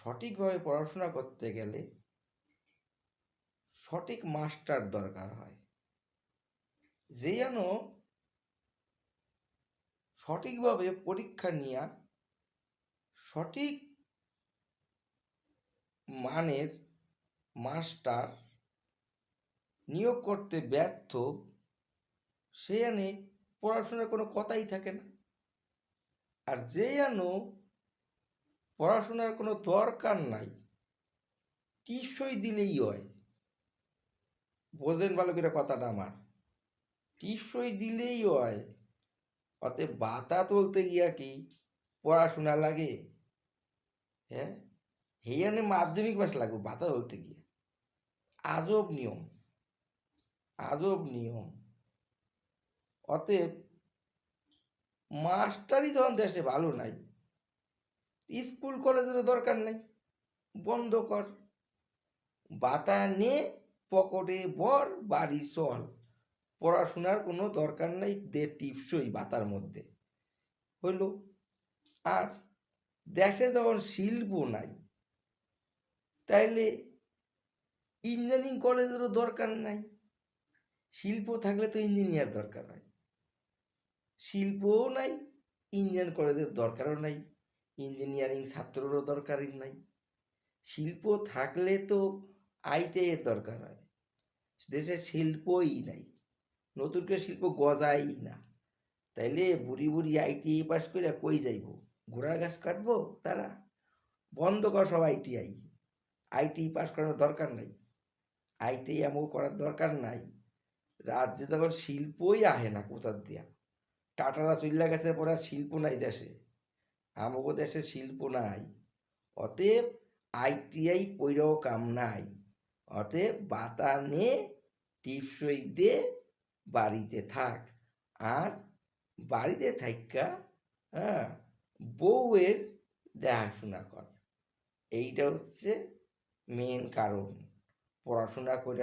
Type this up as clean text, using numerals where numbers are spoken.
সঠিকভাবে পড়াশোনা করতে গেলে সঠিক মাস্টার দরকার হয়, যে যেন সঠিকভাবে পরীক্ষা নিয়ে সঠিক মানের মাস্টার নিয়োগ করতে ব্যর্থ, সে জানে পড়াশোনার কোনো কথাই থাকে না। আর যে জানো পড়াশোনার কোনো দরকার নাই, টিপসই দিলেই হয়। বোঝেন ভালো করে কথাটা আমার, টিপসই দিলেই হয়। অতএব বাতা তুলতে গিয়া কি পড়াশোনা লাগে? হ্যাঁ, হেয়ানে মাধ্যমিক পাস লাগবে বাতা তুলতে গিয়ে। আজব নিয়ম, আজব নিয়ম। অতএব মাস্টারই যখন দেশে ভালো নাই, স্কুল কলেজেরও দরকার নেই, বন্ধ কর। বাতা নে পকেটে ভর, বাড়ি চল। পড়াশোনার কোনো দরকার নেই, দে টিপসই বাতার মধ্যে হইল। আর দেশে যখন শিল্প নাই, তাইলে ইঞ্জিনিয়ারিং কলেজেরও দরকার নাই। শিল্প থাকলে তো ইঞ্জিনিয়ার দরকার হয়, শিল্পও নাই, ইঞ্জিনিয়ারিং কলেজের দরকারও নাই, ইঞ্জিনিয়ারিং ছাত্ররও দরকারই নাই। শিল্প থাকলে তো আইটিআই এর দরকার হয়, দেশে শিল্পই নাই, নতুন করে শিল্প গজাই না। তাইলে বুড়ি বুড়ি আইটিআই পাস করে কই যাইব? ঘোড়ার গাছ কাটবো তারা? বন্ধ কর সব আইটিআই। আইটিআই পাস করানোর দরকার নাই, আইটিআই এমন করার দরকার নাই। রাজ্যে তখন শিল্পই আহে না কোথার দিয়া। টাটারা চইল্লা গেছে পরে আর শিল্প নাই দেশে, আমাগো দেশে শিল্প নাই। অতএব আইটিআই পইরাও কাম নাই। অতএব বাতা নে, টিপসই দে, বাড়িতে থাক। আর বাড়িতে থাইকা হ্যাঁ বউয়ের দেখাশোনা কর। এইটা হচ্ছে মেন কারণ। পড়াশোনা করে